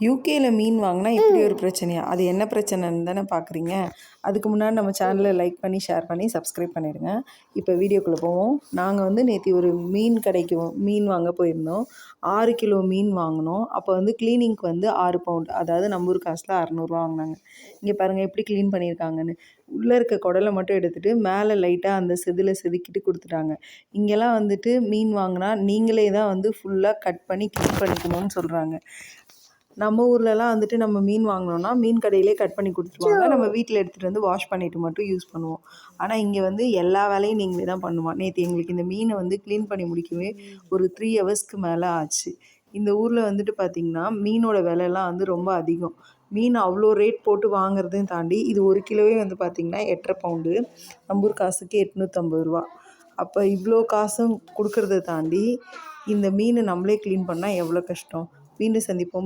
யூகேயில் மீன் வாங்கினா இப்படி ஒரு பிரச்சனையா? அது என்ன பிரச்சனைன்னு தானே பார்க்குறீங்க. அதுக்கு முன்னாடி நம்ம சேனலை லைக் பண்ணி ஷேர் பண்ணி சப்ஸ்கிரைப் பண்ணிடுங்க. இப்போ வீடியோக்குள்ளே போவோம். நாங்கள் வந்து நேற்று ஒரு மீன் கடைக்கு மீன் வாங்க போயிருந்தோம். 6 கிலோ மீன் வாங்கினோம். அப்போ வந்து க்ளீனிங்க்கு வந்து 6 பவுண்ட், அதாவது நம்ம ஊர் காசில் 600 வாங்கினாங்க. இங்கே பாருங்கள் எப்படி க்ளீன் பண்ணியிருக்காங்கன்னு. உள்ளே இருக்க குடலை மட்டும் எடுத்துகிட்டு மேலே லைட்டாக அந்த செதுக்கிட்டு கொடுத்துட்டாங்க. இங்கெல்லாம் வந்துட்டு மீன் வாங்கினா நீங்களே தான் வந்து ஃபுல்லாக கட் பண்ணி க்ளீன் பண்ணிக்கணும்னு சொல்கிறாங்க. நம்ம ஊர்லலாம் வந்துட்டு நம்ம மீன் வாங்கினோன்னா மீன் கடையிலே கட் பண்ணி கொடுத்துருவாங்க. நம்ம வீட்டில் எடுத்துகிட்டு வந்து வாஷ் பண்ணிவிட்டு மட்டும் யூஸ் பண்ணுவோம். ஆனால் இங்கே வந்து எல்லா வேலையும் நீங்களே தான் பண்ணுமா. நேற்று எங்களுக்கு இந்த மீனை வந்து க்ளீன் பண்ணி முடிக்கவே ஒரு 3 ஹவர்ஸ்க்கு மேலே ஆச்சு. இந்த ஊரில் வந்துட்டு பார்த்திங்கன்னா மீனோட விலைலாம் வந்து ரொம்ப அதிகம். மீன் அவ்வளோ ரேட் போட்டு வாங்குறதையும் தாண்டி இது 1 கிலோவே வந்து பார்த்திங்கன்னா 8.5 பவுண்டு, நம்ம ஊர் காசுக்கு 850 ரூபா. அப்போ இவ்வளோ காசும் கொடுக்குறத தாண்டி இந்த மீனை நம்மளே க்ளீன் பண்ணால் எவ்வளோ கஷ்டம். மீண்டும் சந்திப்போம்.